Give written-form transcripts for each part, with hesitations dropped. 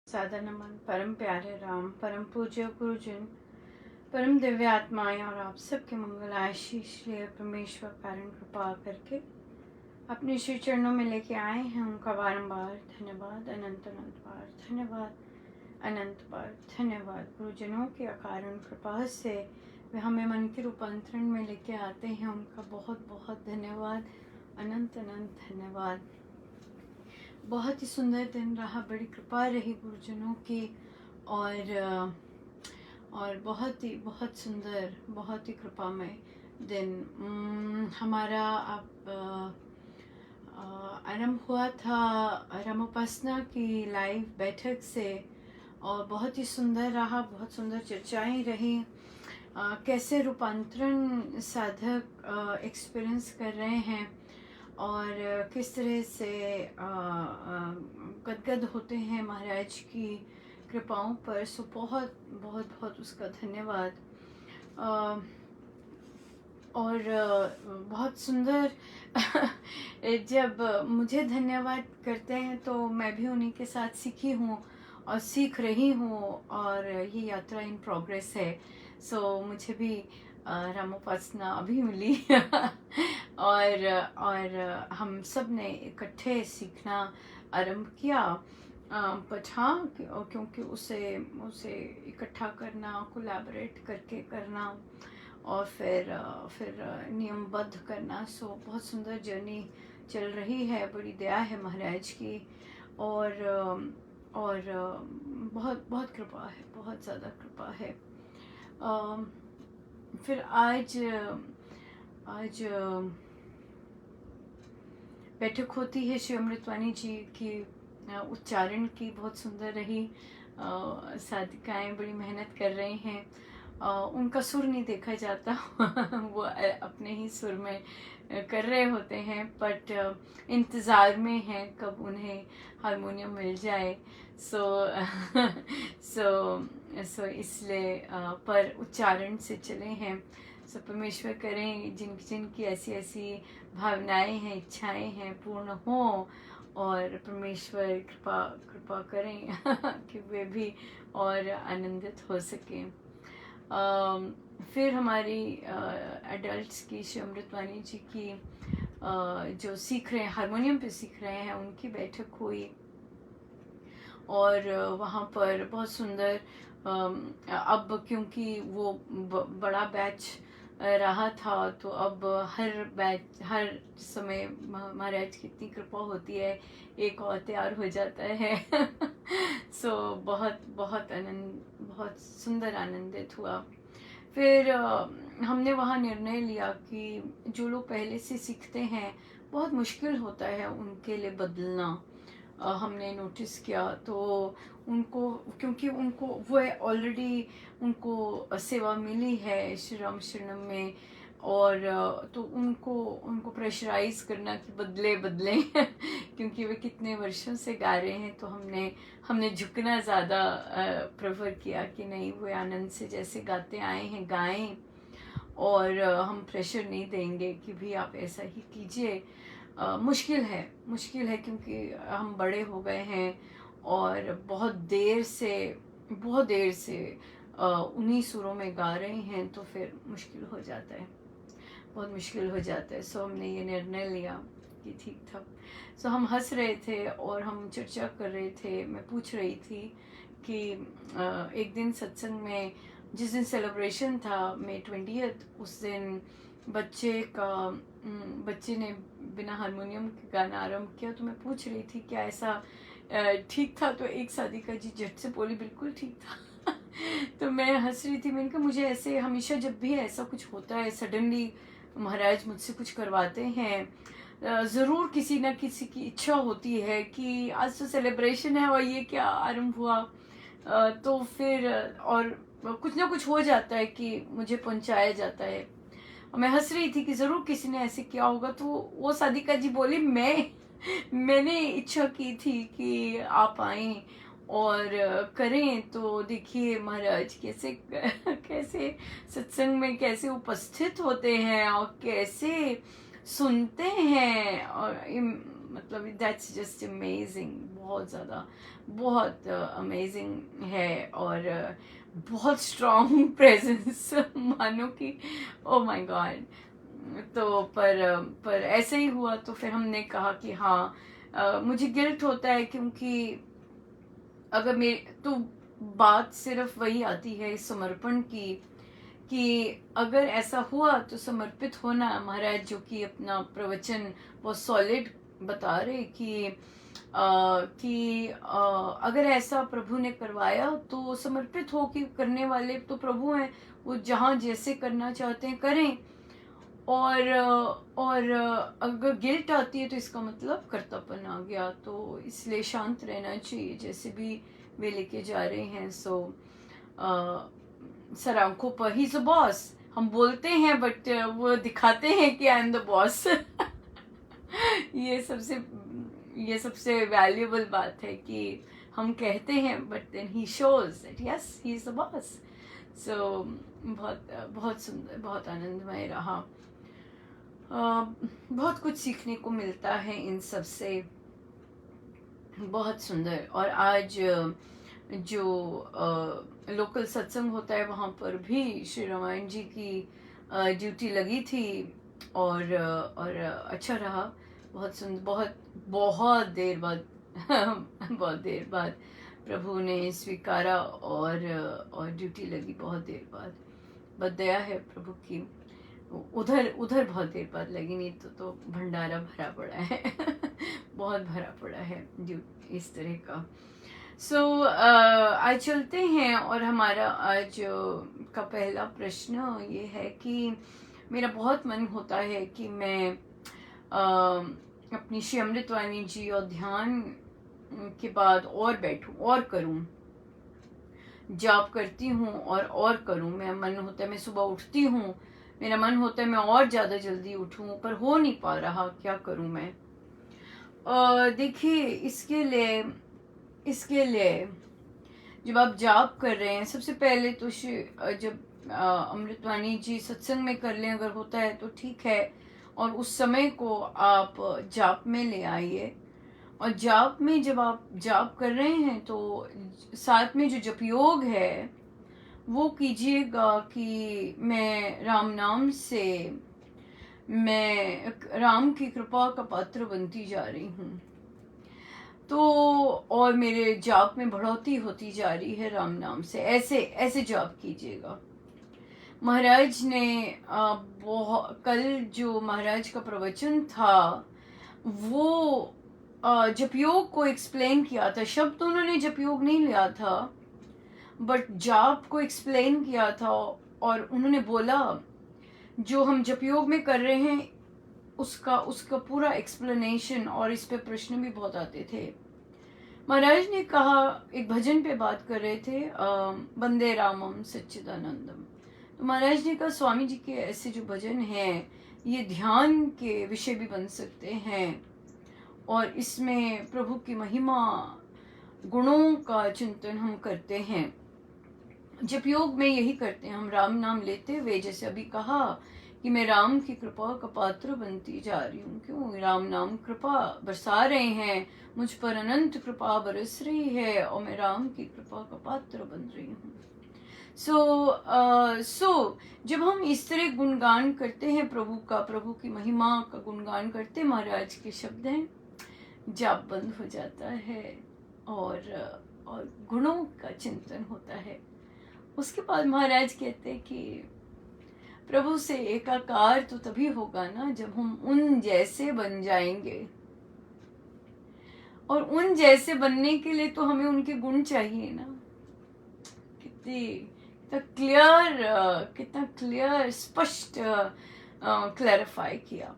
सादर नमन परम प्यारे राम, परम पूज्य गुरुजन, परम दिव्य आत्माएं और आप सबके मंगल आशीष परमेश्वर कारण कृपा करके अपने श्री चरणों में लेके आए हैं। उनका बारंबार धन्यवाद, अनंत अनंत बार धन्यवाद, अनंत बार धन्यवाद। गुरुजनों के अकारण कृपा से वे हमें मन के रूपांतरण में लेके आते हैं। उनका बहुत बहुत धन्यवाद, अनंत अनंत धन्यवाद। बहुत ही सुंदर दिन रहा, बड़ी कृपा रही गुरुजनों की और बहुत सुंदर, बहुत ही कृपामय दिन हमारा अब आरंभ हुआ था रामोपासना की लाइव बैठक से और बहुत ही सुंदर रहा, बहुत सुंदर चर्चाएं रही। कैसे रूपांतरण साधक एक्सपीरियंस कर रहे हैं और किस तरह से गदगद होते हैं महाराज की कृपाओं पर। सो बहुत बहुत बहुत उसका धन्यवाद। और बहुत सुंदर जब मुझे धन्यवाद करते हैं तो मैं भी उन्हीं के साथ सीखी हूँ और सीख रही हूँ और ये यात्रा इन प्रोग्रेस है। सो मुझे भी रामोपासना अभी मिली और हम सब ने इकट्ठे सीखना आरंभ किया। बट हाँ, क्योंकि उसे इकट्ठा करना, कोलैबोरेट करके करना और फिर नियमबद्ध करना। सो बहुत सुंदर जर्नी चल रही है, बड़ी दया है महाराज की और बहुत बहुत कृपा है, बहुत ज़्यादा कृपा है। फिर आज बैठक होती है श्री अमृतवाणी जी की, उच्चारण की बहुत सुंदर रही। साधिकाएं बड़ी मेहनत कर रही हैं। उनका सुर नहीं देखा जाता वो अपने ही सुर में कर रहे होते हैं, बट इंतज़ार में हैं कब उन्हें हारमोनियम मिल जाए। सो इसलिए पर उच्चारण से चले हैं। सो परमेश्वर करें जिनकी ऐसी ऐसी भावनाएं हैं, इच्छाएं हैं, पूर्ण हो और परमेश्वर कृपा करें कि वे भी और आनंदित हो सकें। फिर हमारी एडल्ट्स की श्री अमृतवाणी जी की जो सीख रहे हैं, हारमोनियम पे सीख रहे हैं, उनकी बैठक हुई और वहाँ पर बहुत सुंदर अब क्योंकि वो बड़ा बैच रहा था तो अब हर समय महाराज की इतनी कृपा होती है, एक और तैयार हो जाता है सो बहुत सुंदर आनंदित हुआ। फिर हमने वहाँ निर्णय लिया कि जो लोग पहले से सीखते हैं बहुत मुश्किल होता है उनके लिए बदलना। हमने नोटिस किया तो उनको, क्योंकि उनको वो ऑलरेडी उनको सेवा मिली है श्री राम शरणम में और तो उनको प्रेशराइज करना कि बदले क्योंकि वे कितने वर्षों से गा रहे हैं। तो हमने झुकना ज़्यादा प्रेफर किया कि नहीं, वो आनंद से जैसे गाते आए हैं गाएं और हम प्रेशर नहीं देंगे कि भी आप ऐसा ही कीजिए। मुश्किल है क्योंकि हम बड़े हो गए हैं और बहुत देर से उन्हीं सुरों में गा रहे हैं तो फिर मुश्किल हो जाता है, बहुत मुश्किल हो जाता है। सो हमने ये निर्णय लिया कि ठीक था। सो हम हंस रहे थे और हम चर्चा कर रहे थे। मैं पूछ रही थी कि एक दिन सत्संग में जिस दिन सेलिब्रेशन था May 20th, उस दिन बच्चे ने बिना हारमोनियम के गाना आरंभ किया। तो मैं पूछ रही थी क्या ऐसा ठीक था? तो एक साधिका जी झट से बोली बिल्कुल ठीक था तो मैं हंस रही थी। मैंने कहा मुझे ऐसे हमेशा जब भी ऐसा कुछ होता है, सडनली महाराज मुझसे कुछ करवाते हैं, ज़रूर किसी न किसी की इच्छा होती है कि आज तो सेलिब्रेशन है और ये क्या आरंभ हुआ। तो फिर और कुछ ना कुछ हो जाता है कि मुझे पहुंचाया जाता है। मैं हंस रही थी कि ज़रूर किसी ने ऐसे किया होगा। तो वो साधिका जी बोली मैंने इच्छा की थी कि आप आएं और करें। तो देखिए महाराज कैसे सत्संग में कैसे उपस्थित होते हैं और कैसे सुनते हैं और मतलब दैट्स जस्ट अमेजिंग, बहुत ज़्यादा, बहुत अमेजिंग है। और बहुत स्ट्रॉन्ग प्रेजेंस मानो कि ओ माय गॉड। तो पर ऐसे ही हुआ, तो फिर हमने कहा कि हाँ, मुझे गिल्ट होता है क्योंकि अगर मेरे तो बात सिर्फ वही आती है समर्पण की, कि अगर ऐसा हुआ तो समर्पित होना। महाराज जो कि अपना प्रवचन बहुत सॉलिड बता रहे कि अगर ऐसा प्रभु ने करवाया तो समर्पित हो, कि करने वाले तो प्रभु हैं, वो जहाँ जैसे करना चाहते हैं करें। और अगर गिल्ट आती है तो इसका मतलब कर्तव्यपन आ गया, तो इसलिए शांत रहना चाहिए जैसे भी वे लेके जा रहे हैं। सो सर आंखों पर ही अ बॉस हम बोलते हैं, बट वो दिखाते हैं कि आई एम द बॉस। ये सबसे वैल्यूएबल बात है कि हम कहते हैं but then he shows that yes he is the boss. So बहुत बहुत सुंदर, बहुत आनंदमय रहा। बहुत कुछ सीखने को मिलता है इन सब से, बहुत सुंदर। और आज जो लोकल सत्संग होता है वहाँ पर भी श्री रामायण जी की ड्यूटी लगी थी, और अच्छा रहा, बहुत सुंदर। बहुत बहुत देर बाद बहुत देर बाद प्रभु ने स्वीकारा, और ड्यूटी लगी बहुत देर बाद। बस दया है प्रभु की, उधर उधर बहुत देर बाद लगी, नहीं तो भंडारा भरा पड़ा है। बहुत भरा पड़ा है इस तरह का। सो आज चलते हैं, और हमारा आज का पहला प्रश्न ये है कि मेरा बहुत मन होता है कि मैं अपनी श्री अमृतवाणी जी और ध्यान के बाद और बैठूं और करूं, जाप करती हूँ और करूं। मेरा मन होता है, मैं सुबह उठती हूँ, मेरा मन होता है मैं और ज़्यादा जल्दी उठूं, पर हो नहीं पा रहा, क्या करूं मैं। देखिए, इसके लिए जब आप जाप कर रहे हैं, सबसे पहले तो जब अमृतवाणी जी सत्संग में कर लें, अगर होता है तो ठीक है, और उस समय को आप जाप में ले आइए। और जाप में जब आप जाप कर रहे हैं तो साथ में जो जप योग है वो कीजिएगा कि मैं राम नाम से, मैं राम की कृपा का पात्र बनती जा रही हूँ। तो और मेरे जाप में बढ़ोतरी होती जा रही है राम नाम से, ऐसे ऐसे जाप कीजिएगा। महाराज ने कल जो महाराज का प्रवचन था वो जपयोग को एक्सप्लेन किया था। शब्द उन्होंने जपयोग नहीं लिया था, बट जाप को एक्सप्लेन किया था। और उन्होंने बोला जो हम जपयोग में कर रहे हैं उसका पूरा एक्सप्लेनेशन, और इस पे प्रश्न भी बहुत आते थे। महाराज ने कहा, एक भजन पे बात कर रहे थे, वंदे रामम सच्चिदानंदम। तो महाराज ने कहा स्वामी जी के ऐसे जो भजन हैं ये ध्यान के विषय भी बन सकते हैं, और इसमें प्रभु की महिमा गुणों का चिंतन हम करते हैं। जपयोग में यही करते हैं, हम राम नाम लेते हुए, जैसे अभी कहा कि मैं राम की कृपा का पात्र बनती जा रही हूँ। क्यों? राम नाम कृपा बरसा रहे हैं, मुझ पर अनंत कृपा बरस रही है, और मैं राम की कृपा का पात्र बन रही हूँ। सो जब हम इस तरह गुणगान करते हैं प्रभु का, प्रभु की महिमा का गुणगान करते, महाराज के शब्द हैं, जाप बंद हो जाता है, और गुणों का चिंतन होता है। उसके बाद महाराज कहते हैं कि प्रभु से एकाकार तो तभी होगा ना जब हम उन जैसे बन जाएंगे, और उन जैसे बनने के लिए तो हमें उनके गुण चाहिए ना। कितना क्लियर स्पष्ट क्लैरिफाई किया।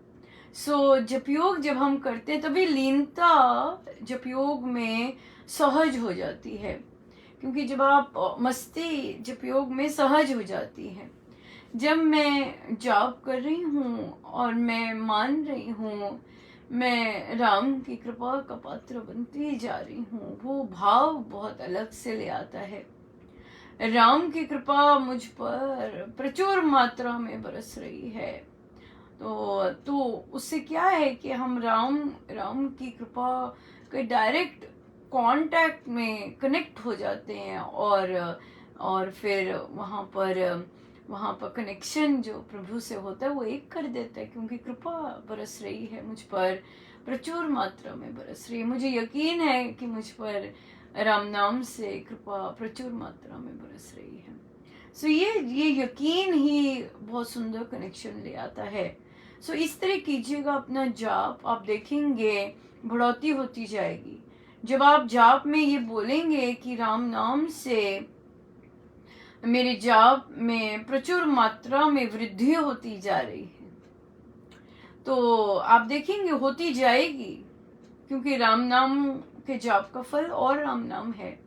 सो जपयोग जब हम करते हैं तभी लीनता जपयोग में सहज हो जाती है, क्योंकि जब आप मस्ती जपयोग में सहज हो जाती है। जब मैं जाप कर रही हूँ और मैं मान रही हूँ मैं राम की कृपा का पात्र बनती जा रही हूँ, वो भाव बहुत अलग से ले आता है। राम की कृपा मुझ पर प्रचुर मात्रा में बरस रही है, तो उससे क्या है कि हम राम राम की कृपा के डायरेक्ट कांटेक्ट में कनेक्ट हो जाते हैं, और फिर वहाँ पर कनेक्शन जो प्रभु से होता है वो एक कर देता है, क्योंकि कृपा बरस रही है मुझ पर, प्रचुर मात्रा में बरस रही है। मुझे यकीन है कि मुझ पर राम नाम से कृपा प्रचुर मात्रा में बरस रही है। सो ये यकीन ही बहुत सुंदर कनेक्शन ले आता है। सो इस तरह कीजिएगा अपना जाप, आप देखेंगे बढ़ोतरी होती जाएगी। जब आप जाप में ये बोलेंगे कि राम नाम से मेरे जाप में प्रचुर मात्रा में वृद्धि होती जा रही है, तो आप देखेंगे होती जाएगी, क्योंकि राम नाम के जाप का फल और राम नाम है।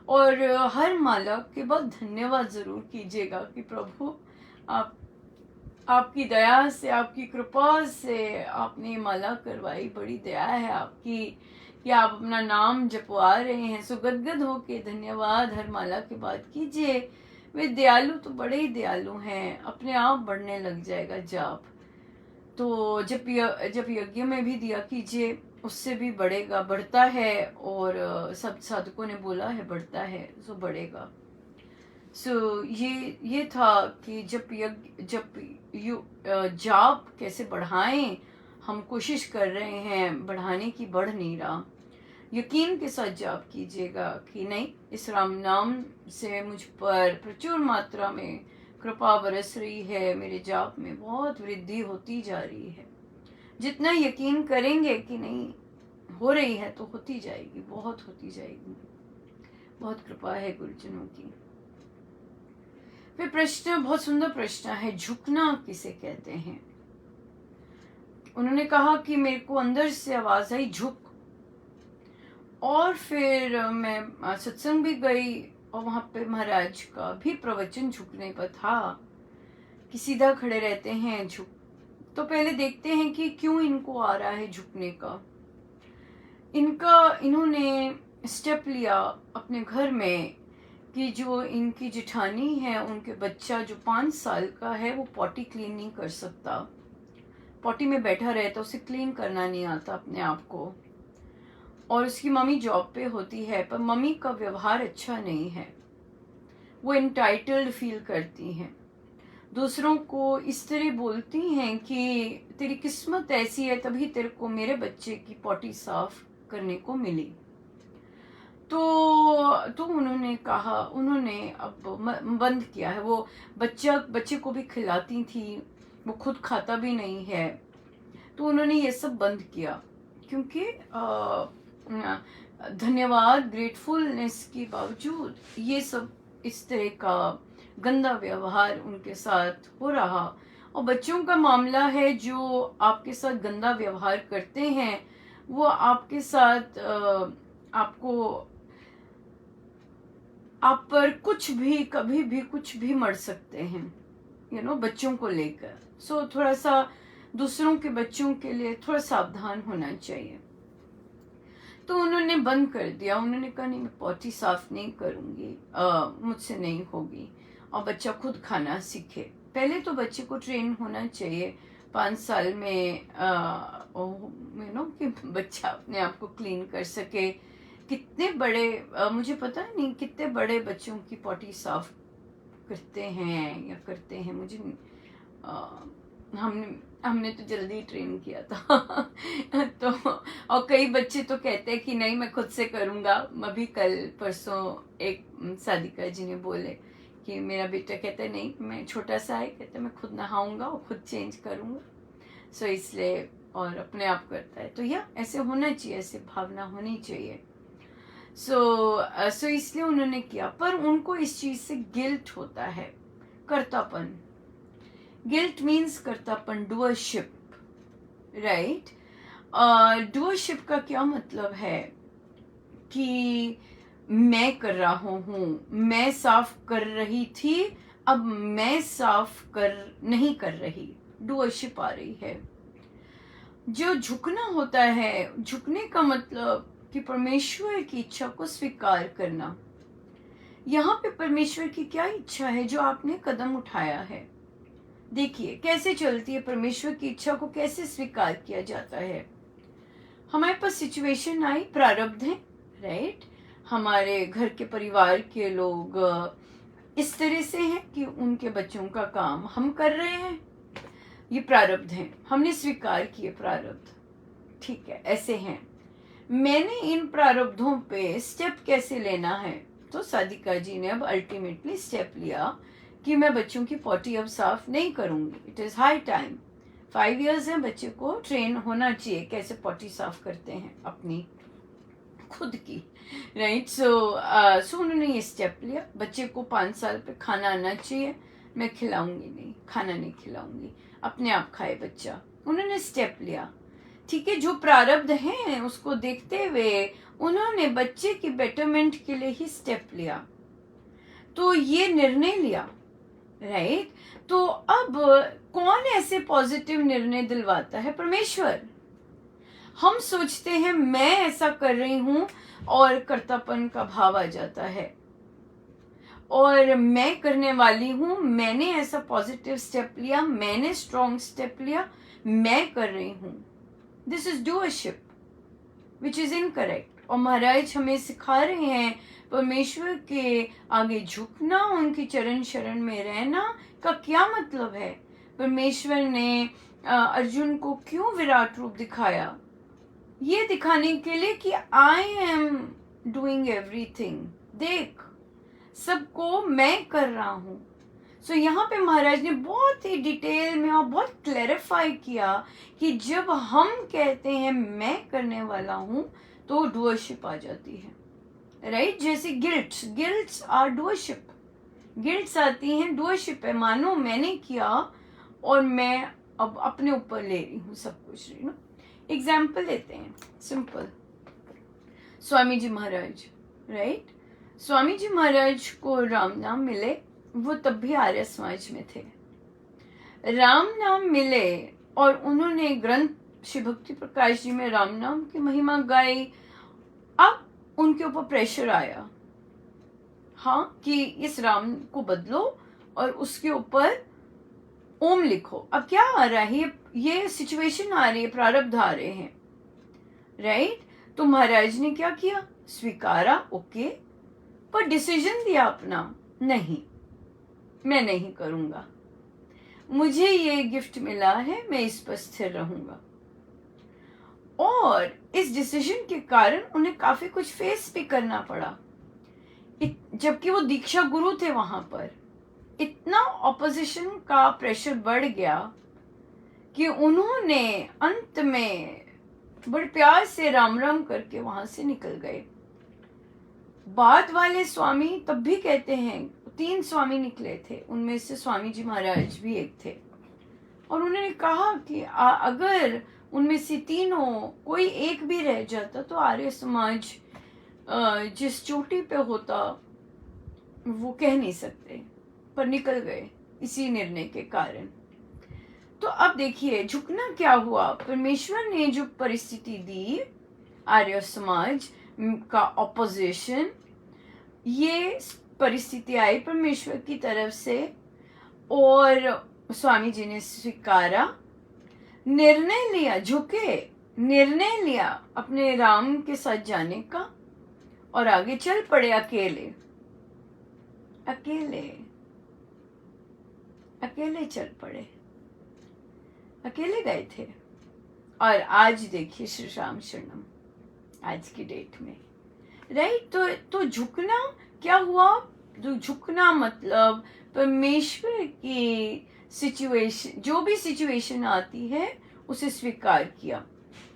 और हर माला के बाद धन्यवाद जरूर कीजिएगा कि प्रभु आपकी दया से, आपकी कृपा से आपने ये माला करवाई, बड़ी दया है आपकी कि आप अपना नाम जपवा रहे हैं। सो गदगद होके धन्यवाद हर माला के बाद कीजिए। वे दयालु तो बड़े ही दयालु हैं, अपने आप बढ़ने लग जाएगा जाप। तो जब यज्ञ में भी दिया कीजिए, उससे भी बढ़ेगा, बढ़ता है। और सब साधकों ने बोला है बढ़ता है, सो बढ़ेगा। सो ये था कि जाप कैसे बढ़ाएं। हम कोशिश कर रहे हैं बढ़ाने की, बढ़ नहीं रहा। यकीन के साथ जाप कीजिएगा कि नहीं, इस राम नाम से मुझ पर प्रचुर मात्रा में कृपा बरस रही है, मेरे जाप में बहुत वृद्धि होती जा रही है। जितना यकीन करेंगे कि नहीं हो रही है, तो होती जाएगी, बहुत होती जाएगी। बहुत कृपा है गुरुजनों की। फिर प्रश्न, बहुत सुंदर प्रश्न है, झुकना किसे कहते हैं। उन्होंने कहा कि मेरे को अंदर से आवाज आई झुक, और फिर मैं सत्संग भी गई, और वहां पे महाराज का भी प्रवचन झुकने पर था कि सीधा खड़े रहते हैं, झुक। तो पहले देखते हैं कि क्यों इनको आ रहा है झुकने का। इन्होंने स्टेप लिया अपने घर में कि जो इनकी जेठानी है, उनके बच्चा जो 5 साल का है, वो पॉटी क्लीन नहीं कर सकता, पॉटी में बैठा रहता, उसे क्लीन करना नहीं आता अपने आप को। और उसकी मम्मी जॉब पे होती है, पर मम्मी का व्यवहार अच्छा नहीं है, वो एंटाइटल्ड फील करती हैं, दूसरों को इस तरह बोलती हैं कि तेरी किस्मत ऐसी है, तभी तेरे को मेरे बच्चे की पॉटी साफ करने को मिली। तो उन्होंने कहा, उन्होंने अब बंद किया है। वो बच्चे को भी खिलाती थी, वो खुद खाता भी नहीं है, तो उन्होंने ये सब बंद किया, क्योंकि धन्यवाद, ग्रेटफुलनेस के बावजूद ये सब इस तरह का गंदा व्यवहार उनके साथ हो रहा। और बच्चों का मामला है, जो आपके साथ गंदा व्यवहार करते हैं, वो आपके साथ आप पर कुछ भी, कभी भी कुछ भी मर सकते हैं, बच्चों को लेकर। सो थोड़ा सा दूसरों के बच्चों के लिए थोड़ा सावधान होना चाहिए। तो उन्होंने बंद कर दिया, उन्होंने कहा नहीं, मैं पॉटी साफ नहीं करूंगी, मुझसे नहीं होगी, और बच्चा खुद खाना सीखे। पहले तो बच्चे को ट्रेन होना चाहिए 5 साल में, कि बच्चा अपने आप को क्लीन कर सके। कितने बड़े, मुझे पता नहीं कितने बड़े बच्चों की पॉटी साफ करते हैं मुझे हमने तो जल्दी ट्रेन किया था तो और कई बच्चे तो कहते हैं कि नहीं, मैं खुद से करूँगा। अभी कल परसों एक सादिका जी ने बोले कि मेरा बेटा कहता है नहीं, मैं छोटा सा है, कहता है मैं खुद नहाऊंगा और खुद चेंज करूँगा। सो इसलिए, और अपने आप करता है। तो ऐसे होना चाहिए, ऐसे भावना होनी चाहिए। सो इसलिए उन्होंने किया, पर उनको इस चीज़ से गिल्ट होता है, कर्तापन। गिल्ट मीन्स कर्तापन, डुअरशिप, राइट। डुअरशिप का क्या मतलब है कि मैं कर रहा हूँ, मैं साफ कर रही थी, अब मैं साफ नहीं कर रही, डुअरशिप आ रही है। जो झुकना होता है, झुकने का मतलब कि परमेश्वर की इच्छा को स्वीकार करना। यहाँ पे परमेश्वर की क्या इच्छा है, जो आपने कदम उठाया है, देखिए कैसे चलती है, परमेश्वर की इच्छा को कैसे स्वीकार किया जाता है। हमारे पास सिचुएशन आई, प्रारब्ध है, राइट। हमारे घर के परिवार के लोग इस तरह से हैं कि उनके बच्चों का काम हम कर रहे हैं, ये प्रारब्ध हैं, हमने स्वीकार किए प्रारब्ध, ठीक है, ऐसे हैं। मैंने इन प्रारब्धों पे स्टेप कैसे लेना है, तो साधिका जी ने अब अल्टीमेटली स्टेप लिया कि मैं बच्चों की पॉटी अब साफ नहीं करूंगी। It is high time. 5 years है, बच्चे को ट्रेन होना चाहिए कैसे पॉटी साफ करते हैं अपनी खुद की, राइट। सो उन्होंने ये स्टेप लिया, बच्चे को 5 साल पे खाना आना चाहिए, मैं खिलाऊंगी नहीं, खाना नहीं खिलाऊंगी, अपने आप खाए बच्चा। उन्होंने स्टेप लिया, ठीक है। जो प्रारब्ध हैं उसको देखते हुए उन्होंने बच्चे की बेटरमेंट के लिए ही स्टेप लिया, तो ये निर्णय लिया, राइट। तो अब कौन ऐसे पॉजिटिव निर्णय दिलवाता है? परमेश्वर। हम सोचते हैं मैं ऐसा कर रही हूं और कर्तापन का भाव आ जाता है, और मैं करने वाली हूं, मैंने ऐसा पॉजिटिव स्टेप लिया, मैंने स्ट्रॉन्ग स्टेप लिया, मैं कर रही हूं। This is doership which is incorrect. और महाराज हमें सिखा रहे हैं परमेश्वर के आगे झुकना, उनकी चरण शरण में रहना का क्या मतलब है। परमेश्वर ने अर्जुन को क्यों विराट रूप दिखाया? ये दिखाने के लिए कि आई एम डूइंग एवरीथिंग, देख सबको मैं कर रहा हूं। सो यहाँ पे महाराज ने बहुत ही डिटेल में और बहुत क्लैरिफाई किया कि जब हम कहते हैं मैं करने वाला हूं तो डूअरशिप आ जाती है, राइट। जैसे गिल्ट्स आर डूअरशिप, गिल्ट्स आती हैं, डूअरशिप है, मानो मैंने किया और मैं अब अपने ऊपर ले रही हूँ सब कुछ, यू नो। एग्जाम्पल लेते हैं सिंपल, स्वामी जी महाराज, राइट। स्वामी जी महाराज को राम नाम मिले, वो तब भी आर्य समाज में थे। राम नाम मिले और उन्होंने ग्रंथ श्री भक्ति प्रकाश जी में राम नाम की महिमा गाई। अब उनके ऊपर प्रेशर आया, हाँ, कि इस राम को बदलो और उसके ऊपर ओम लिखो। अब क्या आ रहा है, ये सिचुएशन आ रही है, प्रारब्ध आ रहे हैं, राइट। तो महाराज ने क्या किया? स्वीकारा, ओके, पर डिसीजन दिया अपना, नहीं, मैं नहीं करूंगा, मुझे ये गिफ्ट मिला है, मैं इस पर स्थिर रहूंगा। और इस डिसीजन के कारण उन्हें काफी कुछ फेस भी करना पड़ा, जबकि वो दीक्षा गुरु थे। वहां पर इतना ऑपोजिशन का प्रेशर बढ़ गया कि उन्होंने अंत में बड़े प्यार से राम राम करके वहां से निकल गए। बाद वाले स्वामी तब भी कहते हैं, 3 स्वामी निकले थे, उनमें से स्वामी जी महाराज भी एक थे, और उन्होंने कहा कि अगर उनमें से तीनों कोई एक भी रह जाता तो आर्य समाज जिस चोटी पे होता वो कह नहीं सकते, पर निकल गए इसी निर्णय के कारण। तो अब देखिए झुकना क्या हुआ, परमेश्वर ने जो परिस्थिति दी, आर्य समाज का ऑपोजिशन, ये परिस्थिति आई परमेश्वर की तरफ से, और स्वामी जी ने स्वीकारा, निर्णय लिया, झुके, निर्णय लिया अपने राम के साथ जाने का, और आगे चल पड़े अकेले अकेले अकेले चल पड़े, अकेले गए थे। और आज देखिए श्री राम शरणम, आज की डेट में, राइट। तो झुकना क्या हुआ? तो झुकना मतलब परमेश्वर की सिचुएशन, जो भी सिचुएशन आती है उसे स्वीकार किया।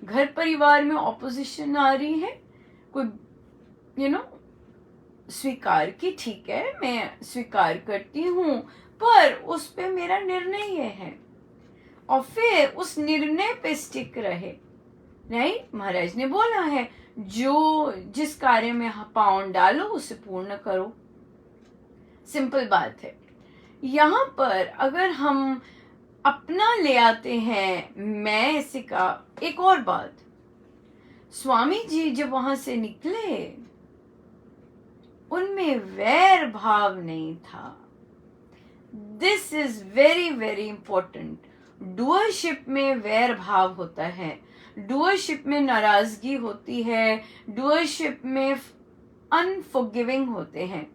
घर परिवार में ऑपोजिशन आ रही है, कोई स्वीकार की, ठीक है, मैं स्वीकार करती हूँ, पर उस पे मेरा निर्णय ये है, और फिर उस निर्णय पे स्टिक रहे, राइट। महाराज ने बोला है, जो जिस कार्य में पाँव डालो उसे पूर्ण करो, सिंपल बात है। यहाँ पर अगर हम अपना ले आते हैं, मैं ऐसे का, एक और बात, स्वामी जी जब वहां से निकले उनमें वैर भाव नहीं था, this is very very important. डुअरशिप में वैर भाव होता है, डुअरशिप में नाराजगी होती है, डुअरशिप में अनफॉरगिविंग होते हैं।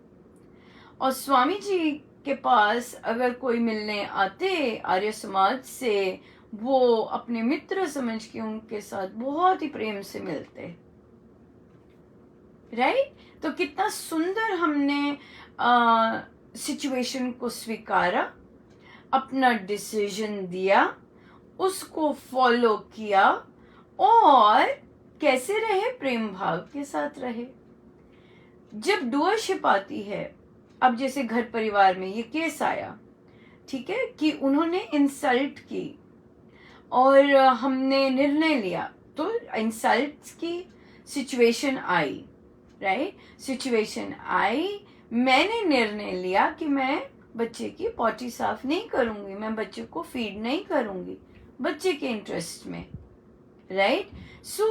और स्वामी जी के पास अगर कोई मिलने आते आर्य समाज से, वो अपने मित्र समझ के उनके साथ बहुत ही प्रेम से मिलते, राइट? तो कितना सुंदर हमने सिचुएशन को स्वीकारा, अपना डिसीजन दिया, उसको फॉलो किया और कैसे रहे, प्रेम भाव के साथ रहे। जब डुअरशिप आती है, अब जैसे घर परिवार में ये केस आया, ठीक है, कि उन्होंने इंसल्ट की और हमने निर्णय लिया, तो इंसल्ट की सिचुएशन आई, राइट? सिचुएशन आई, मैंने निर्णय लिया कि मैं बच्चे की पॉटी साफ नहीं करूंगी, मैं बच्चे को फीड नहीं करूंगी बच्चे के इंटरेस्ट में, राइट? सो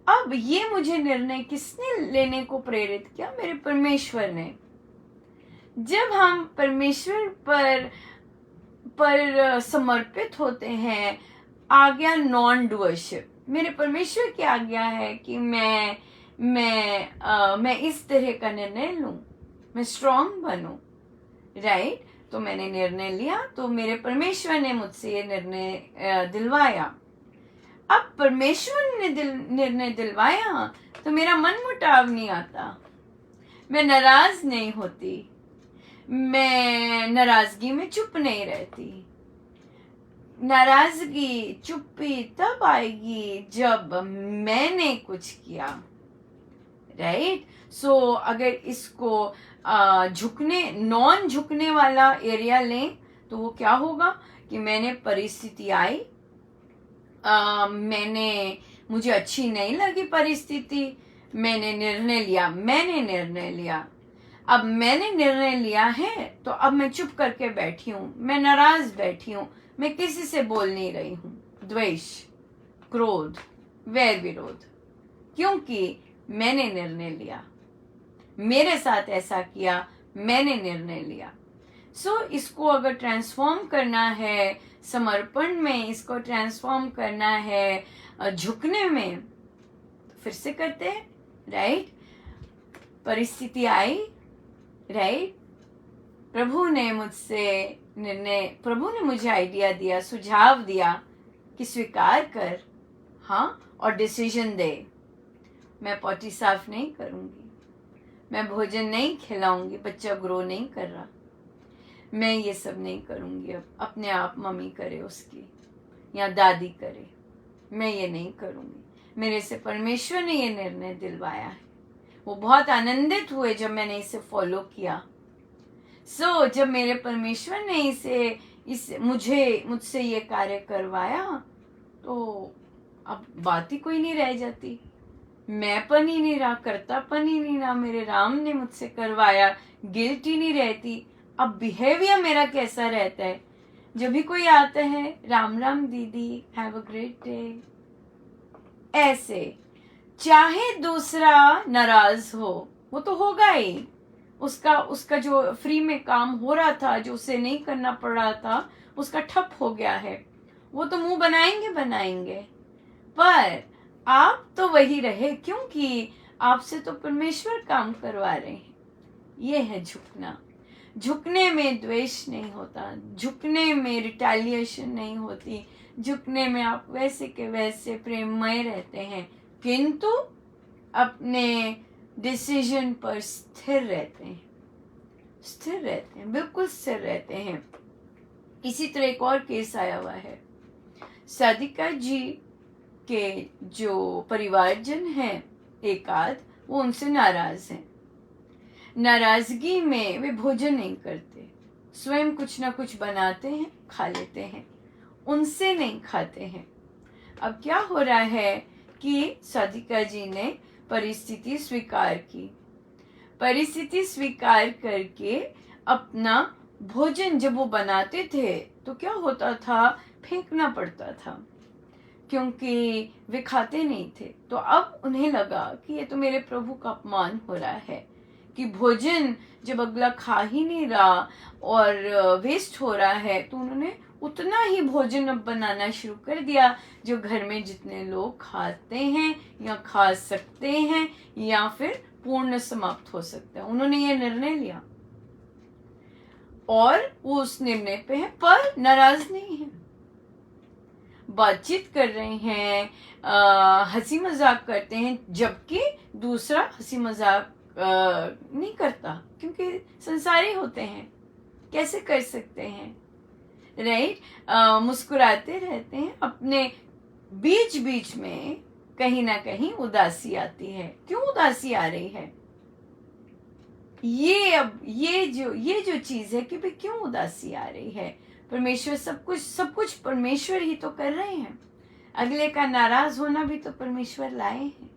अब ये मुझे निर्णय किसने लेने को प्रेरित किया? मेरे परमेश्वर ने। जब हम परमेश्वर पर समर्पित होते हैं, आज्ञा नॉन डुअरशिप, मेरे परमेश्वर की आज्ञा है कि मैं इस तरह का निर्णय लूं, मैं स्ट्रांग बनूं, राइट? तो मैंने निर्णय लिया, तो मेरे परमेश्वर ने मुझसे ये निर्णय दिलवाया। अब परमेश्वर ने निर्णय दिलवाया तो मेरा मन मुटाव नहीं आता, मैं नाराज नहीं होती, मैं नाराजगी में चुप नहीं रहती। नाराजगी, चुप्पी तब आएगी जब मैंने कुछ किया, राइट? सो अगर इसको नॉन झुकने वाला एरिया लें, तो वो क्या होगा कि मैंने परिस्थिति आई, मुझे अच्छी नहीं लगी परिस्थिति, मैंने निर्णय लिया, अब मैंने निर्णय लिया है तो अब मैं चुप करके बैठी हूँ, मैं नाराज बैठी हूँ, मैं किसी से बोल नहीं रही हूँ, द्वेष, क्रोध, वैर विरोध, क्योंकि मैंने निर्णय लिया, मेरे साथ ऐसा किया, मैंने निर्णय लिया। सो इसको अगर ट्रांसफॉर्म करना है समर्पण में, इसको ट्रांसफॉर्म करना है झुकने में, तो फिर से करते हैं, राइट? परिस्थिति आई, राइट? प्रभु ने मुझे आइडिया दिया, सुझाव दिया कि स्वीकार कर, हाँ, और डिसीजन दे, मैं पॉटी साफ नहीं करूंगी, मैं भोजन नहीं खिलाऊंगी, बच्चा ग्रो नहीं कर रहा, मैं ये सब नहीं करूंगी, अब अपने आप मम्मी करे उसकी या दादी करे, मैं ये नहीं करूंगी, मेरे से परमेश्वर ने ये निर्णय दिलवाया है। वो बहुत आनंदित हुए जब मैंने इसे फॉलो किया। सो जब मेरे परमेश्वर ने मुझसे ये कार्य करवाया, तो अब बात ही कोई नहीं रह जाती, मैंपन ही नहीं रहा, कर्तापन ही नहीं रहा, मेरे राम ने मुझसे करवाया, गिल्ट ही नहीं रहती। अब बिहेवियर मेरा कैसा रहता है? जब भी कोई आता है, राम राम दीदी, हैव अ ग्रेट डे, ऐसे, चाहे दूसरा नाराज हो, वो तो होगा ही, उसका जो फ्री में काम हो रहा था, जो उसे नहीं करना पड़ रहा था, उसका ठप हो गया है, वो तो मुंह बनाएंगे, पर आप तो वही रहे, क्योंकि आपसे तो परमेश्वर काम करवा रहे हैं। ये है झुकना। झुकने में द्वेष नहीं होता, झुकने में रिटेलिएशन नहीं होती, झुकने में आप वैसे के वैसे प्रेममय रहते हैं, किंतु अपने डिसीजन पर स्थिर रहते हैं, बिल्कुल स्थिर रहते हैं। इसी तरह एक और केस आया हुआ है, साधिका जी के जो परिवारजन हैं एकाध, वो उनसे नाराज हैं, नाराजगी में वे भोजन नहीं करते, स्वयं कुछ ना कुछ बनाते हैं, खा लेते हैं, उनसे नहीं खाते हैं। अब क्या हो रहा है कि साधिका जी ने परिस्थिति स्वीकार करके अपना भोजन जब वो बनाते थे तो क्या होता था, फेंकना पड़ता था, क्योंकि वे खाते नहीं थे। तो अब उन्हें लगा कि ये तो मेरे प्रभु का अपमान हो रहा है कि भोजन जब अगला खा ही नहीं रहा और वेस्ट हो रहा है, तो उन्होंने उतना ही भोजन अब बनाना शुरू कर दिया जो घर में जितने लोग खाते हैं या खा सकते हैं या फिर पूर्ण समाप्त हो सकता है। उन्होंने ये निर्णय लिया और वो उस निर्णय पे है, पर नाराज नहीं है, बातचीत कर रहे हैं, हंसी मजाक करते हैं, जबकि दूसरा हंसी मजाक नहीं करता, क्योंकि संसारी होते हैं, कैसे कर सकते हैं, राइट। मुस्कुराते रहते हैं। अपने बीच बीच में कहीं ना कहीं उदासी आती है। क्यों उदासी आ रही है? ये जो चीज है कि भाई क्यों उदासी आ रही है। परमेश्वर सब कुछ परमेश्वर ही तो कर रहे हैं। अगले का नाराज होना भी तो परमेश्वर लाए हैं।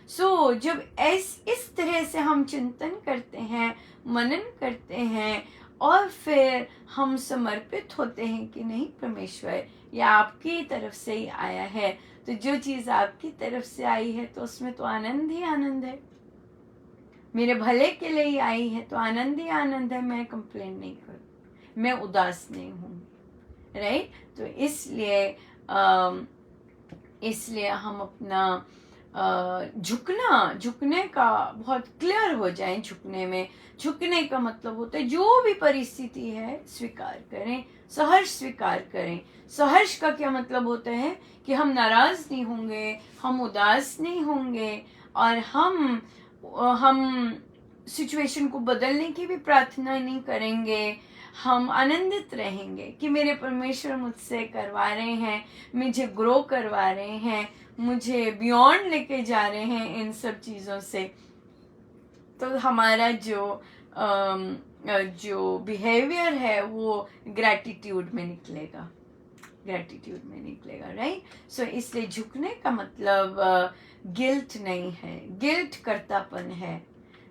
सो जब इस तरह से हम चिंतन करते हैं, मनन करते हैं और फिर हम समर्पित होते हैं कि नहीं परमेश्वर, ये आपकी तरफ से ही आया है, तो जो चीज आपकी तरफ से आई है तो उसमें तो आनंद ही आनंद है, मेरे भले के लिए ही आई है तो आनंद ही आनंद है। मैं कंप्लेन नहीं करूँ, मैं उदास नहीं हूँ, राइट। तो इसलिए हम अपना झुकने का बहुत क्लियर हो जाए। झुकने का मतलब होता है जो भी परिस्थिति है स्वीकार करें, सहर्ष स्वीकार करें। सहर्ष का क्या मतलब होता है कि हम नाराज नहीं होंगे, हम उदास नहीं होंगे और हम सिचुएशन को बदलने की भी प्रार्थना नहीं करेंगे। हम आनंदित रहेंगे कि मेरे परमेश्वर मुझसे करवा रहे हैं, मुझे ग्रो करवा रहे हैं, मुझे बियॉन्ड लेके जा रहे हैं इन सब चीज़ों से। तो हमारा जो बिहेवियर है वो ग्रैटिट्यूड में निकलेगा, राइट। सो इसलिए झुकने का मतलब गिल्ट नहीं है, गिल्ट कर्तापन है।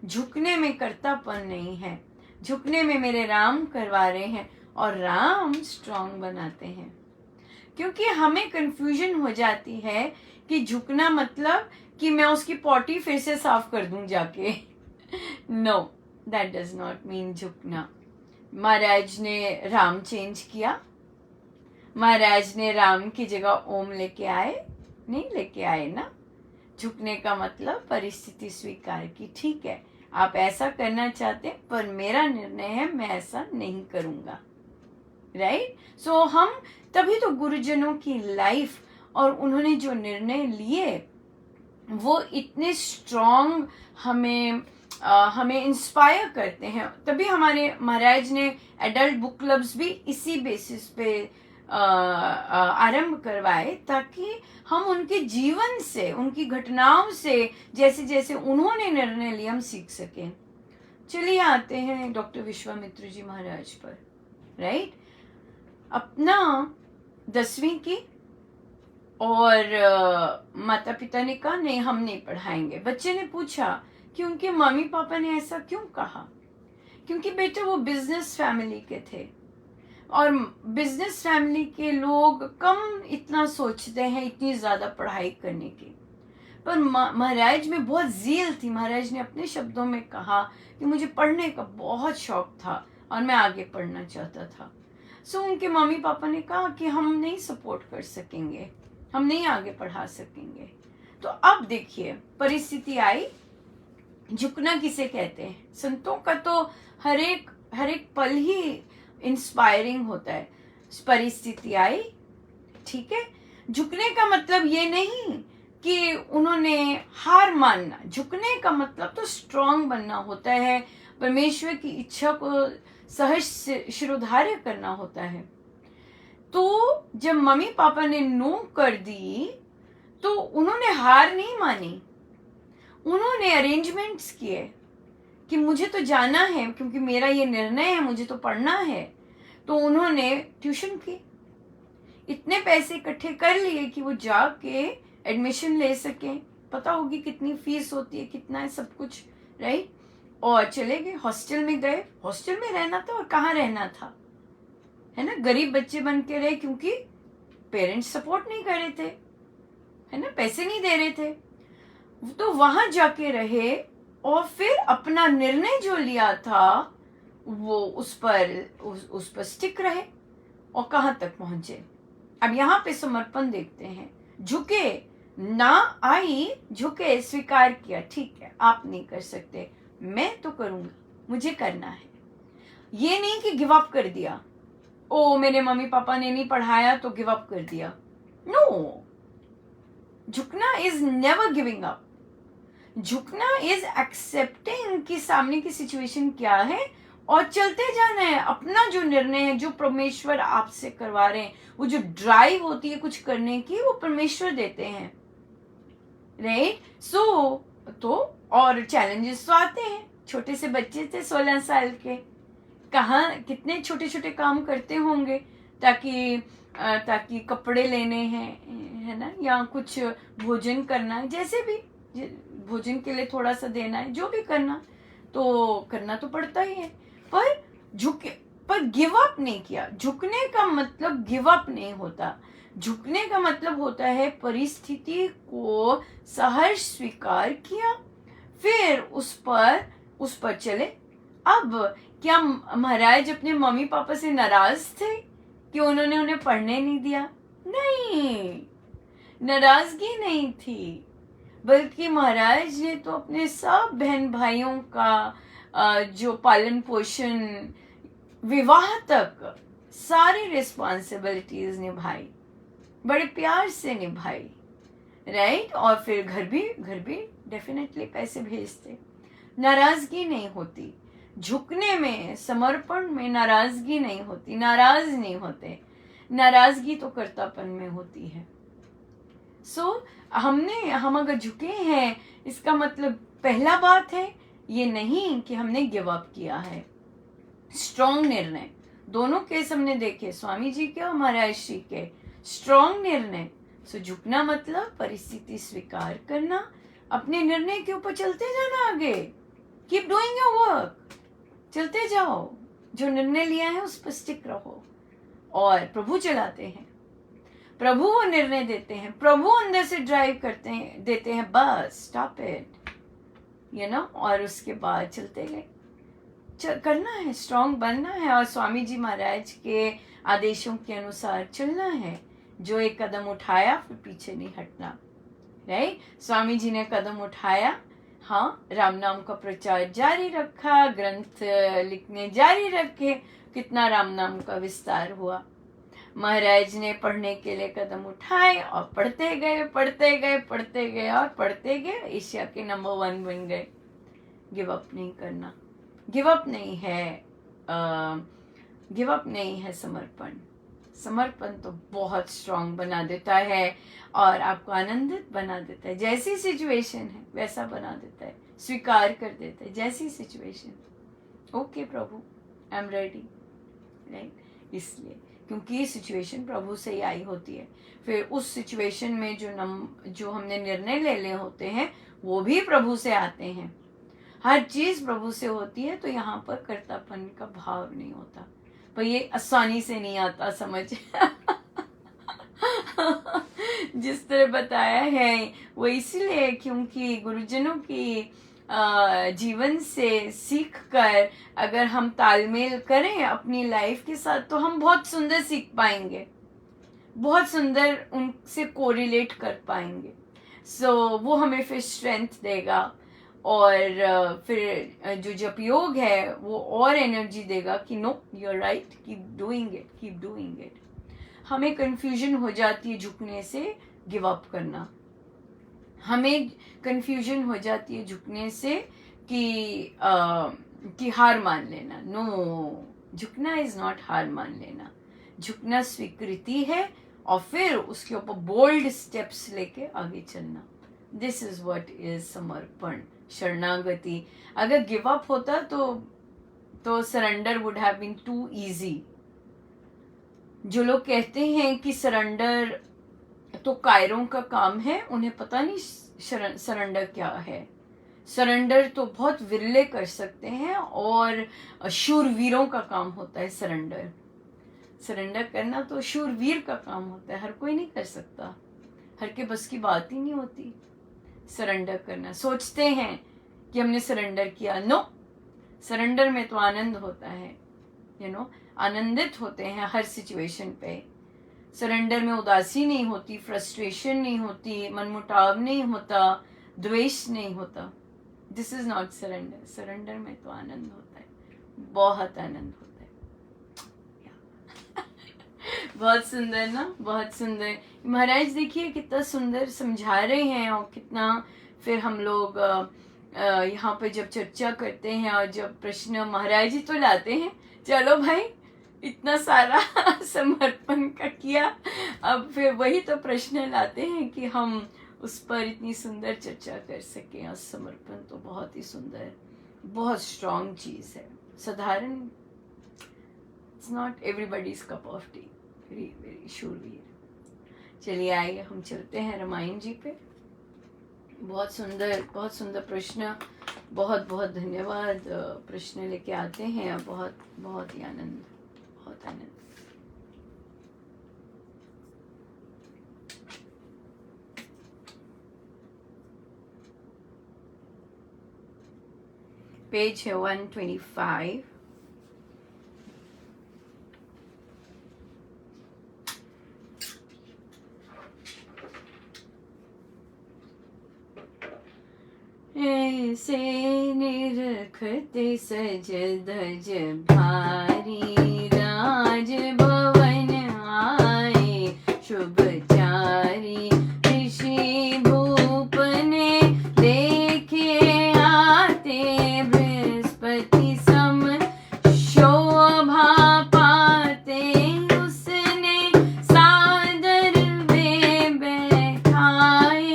झुकने में कर्तापन नहीं है, झुकने में मेरे राम करवा रहे हैं और राम स्ट्रांग बनाते हैं। क्योंकि हमें कंफ्यूजन हो जाती है कि झुकना मतलब कि मैं उसकी पॉटी फिर से साफ कर दूं जाके। No, that does not mean झुकना। महाराज ने राम चेंज किया, महाराज ने राम की जगह ओम लेके आए? नहीं लेके आए ना। झुकने का मतलब परिस्थिति स्वीकार की, ठीक है आप ऐसा करना चाहते हैं पर मेरा निर्णय है मैं ऐसा नहीं करूंगा, राइट। सो हम तभी तो गुरुजनों की लाइफ और उन्होंने जो निर्णय लिए वो इतने स्ट्रॉन्ग हमें इंस्पायर करते हैं। तभी हमारे महाराज ने एडल्ट बुक क्लब्स भी इसी बेसिस पे आरंभ करवाए, ताकि हम उनके जीवन से, उनकी घटनाओं से, जैसे जैसे उन्होंने निर्णय लिया हम सीख सकें। चलिए आते हैं डॉक्टर विश्वामित्र जी महाराज पर, राइट। अपना 10वीं की और माता पिता ने कहा नहीं हम नहीं पढ़ाएंगे। बच्चे ने पूछा कि उनके मम्मी पापा ने ऐसा क्यों कहा? क्योंकि बेटे वो बिजनेस फैमिली के थे और बिजनेस फैमिली के लोग कम इतना सोचते हैं इतनी ज्यादा पढ़ाई करने की। पर महाराज में बहुत ज़ील थी। महाराज ने अपने शब्दों में कहा कि मुझे पढ़ने का बहुत शौक था और मैं आगे पढ़ना चाहता था। सो उनके मम्मी पापा ने कहा कि हम नहीं सपोर्ट कर सकेंगे, हम नहीं आगे पढ़ा सकेंगे। तो अब देखिए परिस्थिति आई। झुकना किसे कहते हैं? संतों का तो हर एक पल ही इंस्पायरिंग होता है। परिस्थिति आई, ठीक है। झुकने का मतलब ये नहीं कि उन्होंने हार मानना। झुकने का मतलब तो स्ट्रांग बनना होता है, परमेश्वर की इच्छा को सहज शिरोधार्य करना होता है। तो जब मम्मी पापा ने नो कर दी तो उन्होंने हार नहीं मानी, उन्होंने अरेंजमेंट्स किए कि मुझे तो जाना है क्योंकि मेरा ये निर्णय है, मुझे तो पढ़ना है। तो उन्होंने ट्यूशन की, इतने पैसे इकट्ठे कर लिए कि वो जाके एडमिशन ले सके। पता होगी कितनी फीस होती है, कितना है सब कुछ, राइट। और चले गए, हॉस्टल में गए। हॉस्टल में रहना था और कहाँ रहना था, है ना। गरीब बच्चे बन के रहे क्योंकि पेरेंट्स सपोर्ट नहीं कर रहे थे, है ना, पैसे नहीं दे रहे थे। तो वहां जाके रहे और फिर अपना निर्णय जो लिया था वो उस पर स्टिक रहे और कहाँ तक पहुंचे। अब यहाँ पे समर्पण देखते हैं। झुके, ना आई, झुके, स्वीकार किया, ठीक है आप नहीं कर सकते, मैं तो करूंगा, मुझे करना है। ये नहीं कि गिव अप कर दिया, ओ मेरे मम्मी पापा ने नहीं पढ़ाया तो गिव अप कर दिया। नो, झुकना इज नेवर गिविंग अप। झुकना इज एक्सेप्टिंग कि सामने की सिचुएशन क्या है और चलते जाना है। अपना जो निर्णय है, जो परमेश्वर आपसे करवा रहे हैं, वो जो ड्राइव होती है कुछ करने की, वो परमेश्वर देते हैं, राइट? सो तो और चैलेंजेस तो आते हैं। छोटे से बच्चे थे 16 साल के, कहाँ कितने छोटे छोटे काम करते होंगे ताकि कपड़े लेने हैं, है ना, या कुछ भोजन करना है, जैसे भी भोजन के लिए थोड़ा सा देना है, जो भी करना तो करना तो पड़ता ही है। पर झुके, पर गिव अप नहीं किया। झुकने का मतलब गिव अप नहीं होता। झुकने का मतलब होता है परिस्थिति को सहर्ष स्वीकार किया, फिर उस पर चले। अब क्या महाराज अपने मम्मी पापा से नाराज थे कि उन्होंने उन्हें पढ़ने नहीं दिया? नहीं, नाराजगी नहीं थी, बल्कि महाराज ने तो अपने सब बहन भाइयों का जो पालन पोषण, विवाह तक सारी रिस्पॉन्सिबिलिटीज निभाई, बड़े प्यार से निभाई, राइट? और फिर घर भी डेफिनेटली पैसे भेजते। नाराजगी नहीं होती झुकने में, समर्पण में नाराजगी नहीं होती, नाराज नहीं होते। नाराजगी तो कर्तापन में होती है। हम अगर झुके हैं, इसका मतलब पहला बात है ये नहीं कि हमने गिव अप किया है। स्ट्रॉन्ग निर्णय, दोनों केस हमने देखे, स्वामी जी के और महाराज श्री के। स्ट्रॉन्ग निर्णय, सो झुकना मतलब परिस्थिति स्वीकार करना, अपने निर्णय के ऊपर चलते जाना आगे। कीप डूइंग योर वर्क, चलते जाओ, जो निर्णय लिया है उस पर स्टिक रहो। और प्रभु चलाते हैं, प्रभु वो निर्णय देते हैं, प्रभु अंदर से ड्राइव करते हैं, देते हैं, bus stop it, you know. और उसके बाद चलते गए, करना है, स्ट्रांग बनना है और स्वामी जी महाराज के आदेशों के अनुसार चलना है। जो एक कदम उठाया फिर पीछे नहीं हटना, राइट? स्वामी जी ने कदम उठाया, हाँ, राम नाम का प्रचार जारी रखा, ग्रंथ लिखने जारी रखे, कितना राम नाम का विस्तार हुआ। महाराज ने पढ़ने के लिए कदम उठाए और पढ़ते गए पढ़ते गए पढ़ते गए और पढ़ते गए, एशिया के नंबर 1 बन गए। गिव अप नहीं करना, गिव अप नहीं है, गिव अप नहीं है समर्पण। समर्पण तो बहुत स्ट्रांग बना देता है और आपको आनंदित बना देता है। जैसी सिचुएशन है वैसा बना देता है, स्वीकार कर देता है जैसी situation. Okay Prabhu, I am ready, right? इसलिए क्योंकि सिचुएशन प्रभु से ही आई होती है। फिर उस सिचुएशन में जो हमने निर्णय ले होते हैं वो भी प्रभु से आते हैं। हर चीज प्रभु से होती है, तो यहाँ पर कर्तापन का भाव नहीं होता। पर ये आसानी से नहीं आता समझ जिस तरह बताया है वो इसलिए क्योंकि गुरुजनों की जीवन से सीख कर अगर हम तालमेल करें अपनी लाइफ के साथ, तो हम बहुत सुंदर सीख पाएंगे, बहुत सुंदर उनसे कोरिलेट कर पाएंगे। वो हमें फिर स्ट्रेंथ देगा और फिर जो जप योग है वो और एनर्जी देगा कि no, you are right, keep doing it, keep doing it. हमें कंफ्यूजन हो जाती है झुकने से गिव अप करना, हमें कंफ्यूजन हो जाती है झुकने से कि हार मान लेना। नो, झुकना इज नॉट हार मान लेना, झुकना स्वीकृति है और फिर उसके ऊपर बोल्ड स्टेप्स लेके आगे चलना। दिस इज व्हाट इज समर्पण, शरणागति। अगर गिव अप होता तो surrender would have been too easy. जो लोग कहते हैं कि सरेंडर तो कायरों का काम है, उन्हें पता नहीं सरेंडर क्या है। सरेंडर तो बहुत विरले कर सकते हैं और शूरवीरों का काम होता है सरेंडर। सरेंडर करना तो शूरवीर का काम होता है, हर कोई नहीं कर सकता, हर के बस की बात ही नहीं होती सरेंडर करना। सोचते हैं कि हमने सरेंडर किया। नो, सरेंडर में तो आनंद होता है, आनंदित होते हैं हर सिचुएशन पे। सरेंडर में उदासी नहीं होती, फ्रस्ट्रेशन नहीं होती, मनमुटाव नहीं होता, द्वेष नहीं होता। This is not surrender. Surrender में तो आनंद होता है, बहुत आनंद होता है। बहुत सुंदर ना, बहुत सुंदर। महाराज देखिए कितना सुंदर समझा रहे हैं, और कितना फिर हम लोग यहाँ पे जब चर्चा करते हैं और जब प्रश्न महाराज जी तो लाते हैं, चलो भाई इतना सारा समर्पण का किया, अब फिर वही तो प्रश्न लाते हैं कि हम उस पर इतनी सुंदर चर्चा कर सकें। और समर्पण तो बहुत ही सुंदर, बहुत स्ट्रॉन्ग चीज है। साधारण, it's not everybody's cup of T, very very शूरवीर। चलिए आइए हम चलते हैं रामायण जी पे। बहुत सुंदर प्रश्न, बहुत बहुत धन्यवाद। प्रश्न लेके आते हैं, बहुत बहुत ही आनंद, बहुत आनंद। पेज है 125। ऐसे निरखते सज धज भारी, राज भवन आए शुभचारी। ऋषि भूप ने देखे आते, बृहस्पति सम शोभा पाते। उसने सादर वे बैठाए,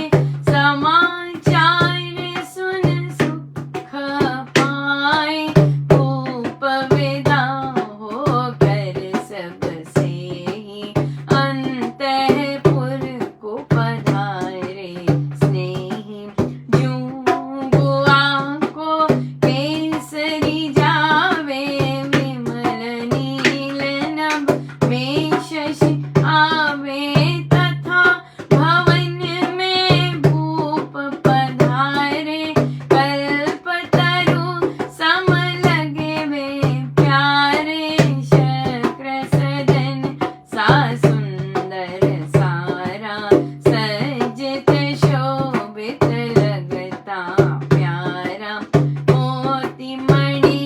समाचार सुन सुख पाए। भूप विदा होकर सबसे ही, अंतःपुर को पधारे स्नेही। जूं गुआ को केसरी जावे, विमल नील नभ में शशि आवे। तथा भवन में भूप पधारे, कल्पतरु सम लगे वे प्यारे। शक्र सदन सा सुंदर सारा, सज्जित शोभित लगता प्यारा। मोती मणि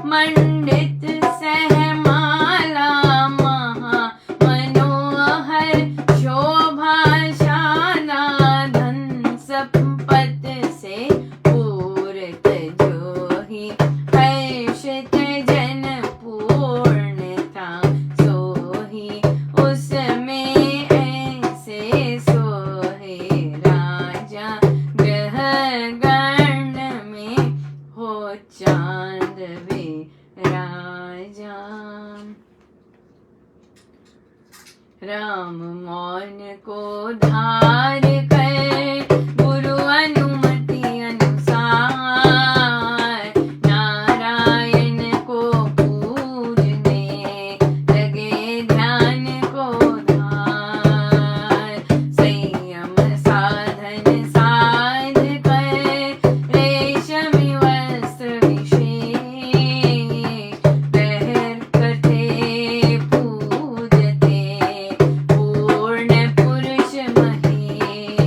मंडित सहमाला, महा मनोहर शोभाशाला। धन संपत से पूरित जोहि, हर्षित जन पूर्ण था सोहि। उसमें ऐसे सोहे राजा, ग्रह गण में हो चांद वे राजा। राम मौन को धार कर, गुरु अनुमति अनुसार। नारायण को पूजने लगे ध्यान को धार। संयम साधन साध कर, रेशमी वस्त्र विशेष। पहर करते पूजते, पूर्ण पुरुष महेश।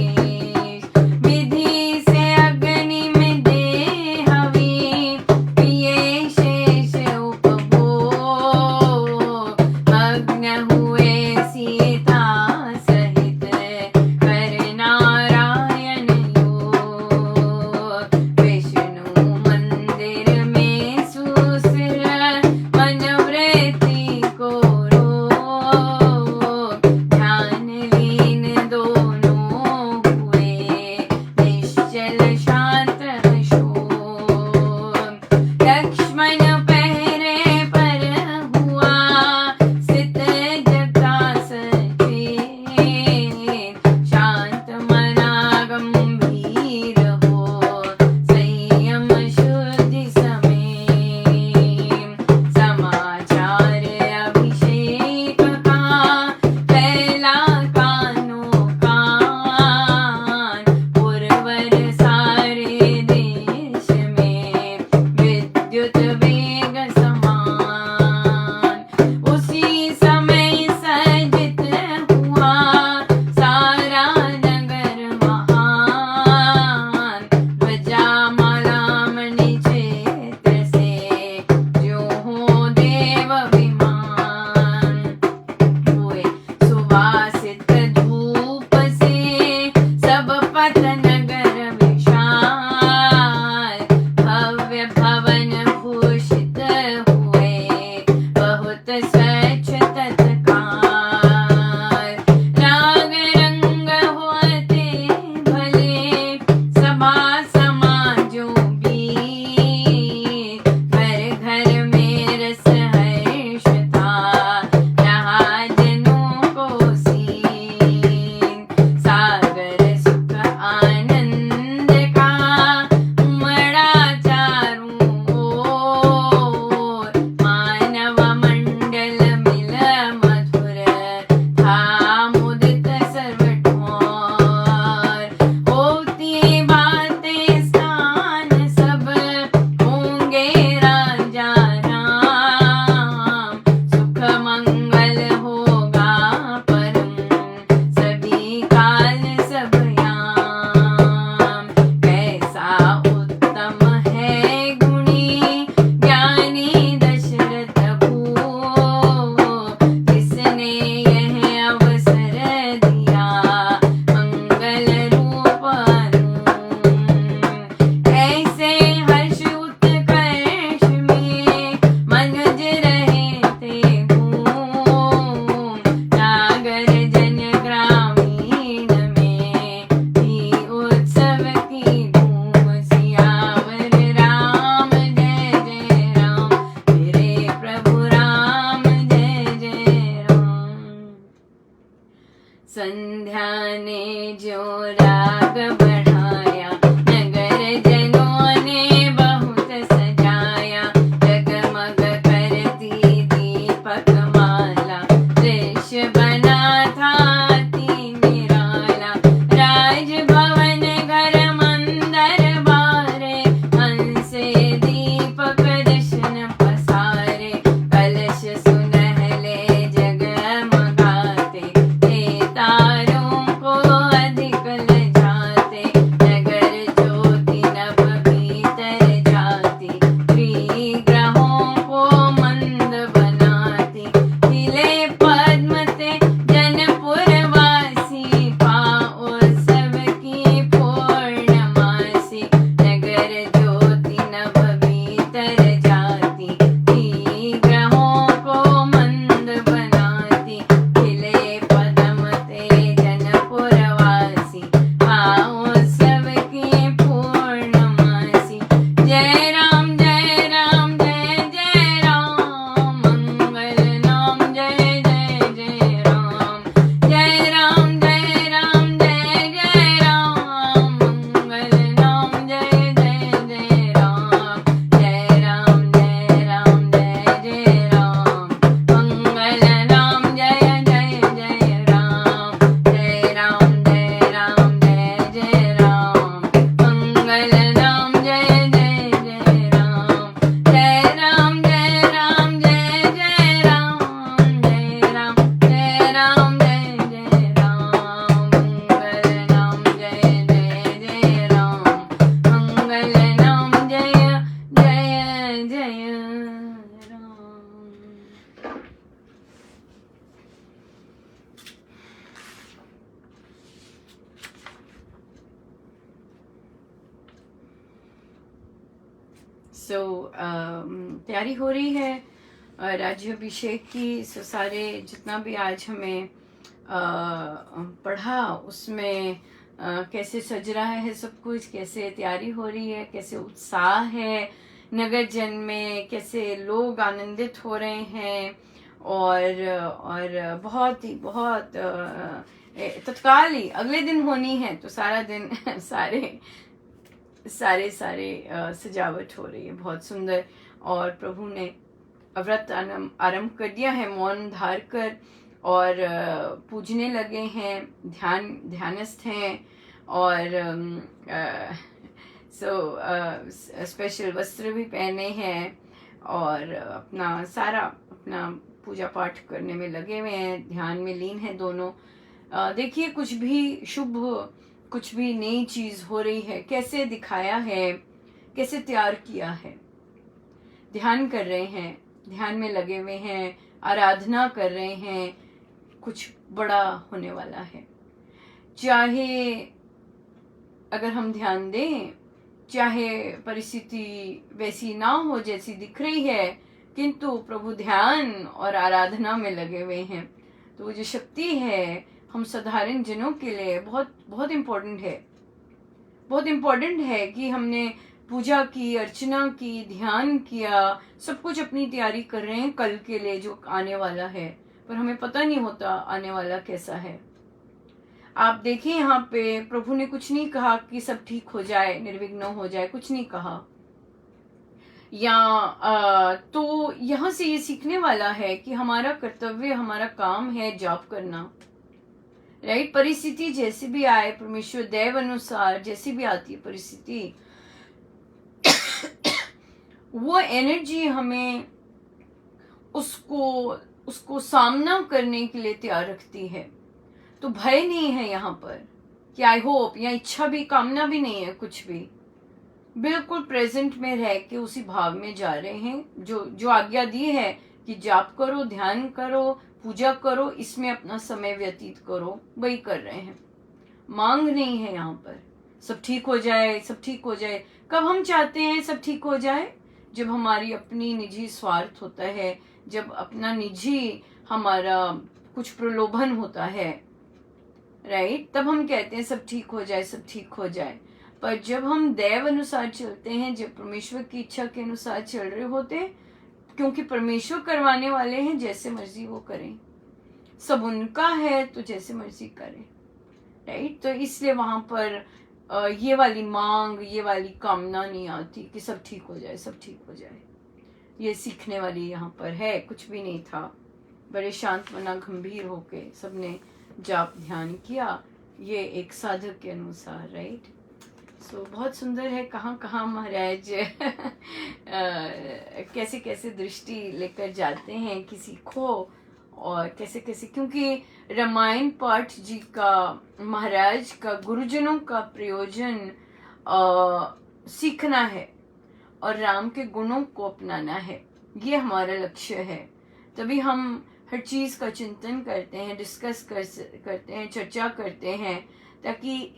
सो तैयारी हो रही है राज्याभिषेक की। सो सारे जितना भी आज हमें पढ़ा उसमें कैसे सज रहा है सब कुछ, कैसे तैयारी हो रही है, कैसे उत्साह है नगर जन में, कैसे लोग आनंदित हो रहे हैं। और बहुत तत्काल ही अगले दिन होनी है तो सारा दिन सारे सारे सारे सजावट हो रही है बहुत सुंदर। और प्रभु ने व्रत आरंभ कर दिया है, मौन धार कर, और पूजने लगे हैं, ध्यानस्थ हैं। और स्पेशल वस्त्र भी पहने हैं और अपना पूजा पाठ करने में लगे हुए हैं, ध्यान में लीन है दोनों। देखिए कुछ भी शुभ, कुछ भी नई चीज हो रही है, कैसे दिखाया है, कैसे तैयार किया है। ध्यान कर रहे हैं, ध्यान में लगे हुए हैं, आराधना कर रहे हैं, कुछ बड़ा होने वाला है। चाहे अगर हम ध्यान दें, चाहे परिस्थिति वैसी ना हो जैसी दिख रही है, किंतु प्रभु ध्यान और आराधना में लगे हुए हैं, तो वो जो शक्ति है हम साधारण जनों के लिए बहुत बहुत इम्पोर्टेंट है। बहुत इम्पोर्टेंट है कि हमने पूजा की, अर्चना की, ध्यान किया, सब कुछ अपनी तैयारी कर रहे हैं कल के लिए जो आने वाला है, पर हमें पता नहीं होता आने वाला कैसा है। आप देखिए यहाँ पे प्रभु ने कुछ नहीं कहा कि सब ठीक हो जाए, निर्विघ्न हो जाए, कुछ नहीं कहा। तो यहाँ से ये सीखने वाला है कि हमारा कर्तव्य, हमारा काम है जॉब करना, राइट। परिस्थिति जैसी भी आए, परमेश्वर दैव अनुसार जैसी भी आती है परिस्थिति, वो एनर्जी हमें उसको सामना करने के लिए तैयार रखती है। तो भय नहीं है यहाँ पर कि आई होप या इच्छा भी, कामना भी नहीं है, कुछ भी। बिल्कुल प्रेजेंट में रह के उसी भाव में जा रहे हैं जो आज्ञा दी है कि जाप करो, ध्यान करो, पूजा करो, इसमें अपना समय व्यतीत करो, वही कर रहे हैं। मांग नहीं है यहाँ पर सब ठीक हो जाए, सब ठीक हो जाए। कब हम चाहते हैं सब ठीक हो जाए? जब हमारी अपनी निजी स्वार्थ होता है, जब अपना निजी हमारा कुछ प्रलोभन होता है, राइट, तब हम कहते हैं सब ठीक हो जाए, सब ठीक हो जाए। पर जब हम दैव अनुसार चलते हैं, जब परमेश्वर की इच्छा के अनुसार चल रहे होते हैं, क्योंकि परमेश्वर करवाने वाले हैं, जैसे मर्जी वो करें, सब उनका है तो जैसे मर्जी करें, राइट। तो इसलिए वहां पर ये वाली मांग, ये वाली कामना नहीं आती कि सब ठीक हो जाए, सब ठीक हो जाए। ये सीखने वाली यहाँ पर है, कुछ भी नहीं था। बड़े शांत मना गंभीर होके सबने जाप ध्यान किया, ये एक साधक के अनुसार, राइट। सो बहुत सुंदर है, कहाँ कहाँ महाराज कैसे कैसे दृष्टि लेकर जाते हैं किसी को, और कैसे कैसे, क्योंकि रामायण पाठ जी का, महाराज का, गुरुजनों का प्रयोजन सीखना है और राम के गुणों को अपनाना है, ये हमारा लक्ष्य है। तभी हम हर चीज का चिंतन करते हैं, डिस्कस करते हैं, चर्चा करते हैं, ताकि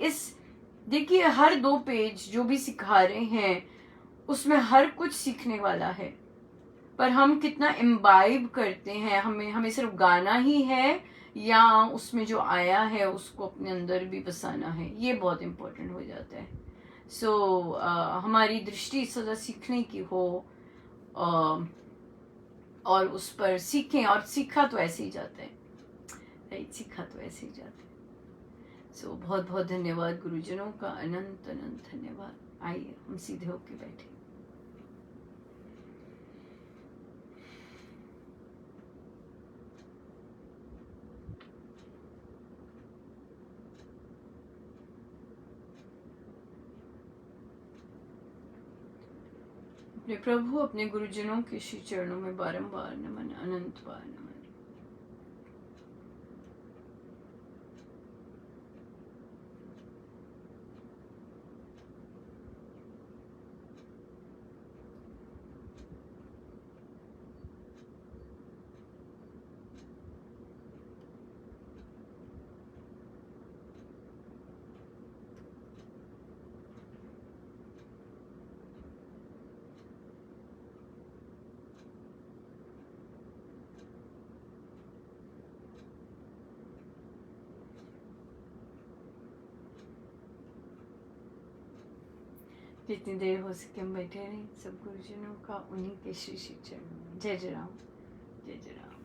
देखिए हर 2 पेज जो भी सिखा रहे हैं उसमें हर कुछ सीखने वाला है, पर हम कितना इम्बाइब करते हैं, हमें सिर्फ गाना ही है या उसमें जो आया है उसको अपने अंदर भी बसाना है, ये बहुत इम्पोर्टेंट हो जाता है। हमारी दृष्टि सदा सीखने की हो, और उस पर सीखें, और सीखा तो ऐसे ही जाता है, राइट, सीखा तो ऐसे ही जाता है। बहुत बहुत धन्यवाद गुरुजनों का, अनंत अनंत धन्यवाद। आइए हम सीधे होके बैठे। अपने प्रभु, अपने गुरुजनों के श्री चरणों में बारंबार नमन, अनंत बार नमन। जितनी देर हो सके हम बैठे रहें सब गुरुजनों का, उन्हीं के श्री श्री चरणों में। जय जय राम, जय जय राम।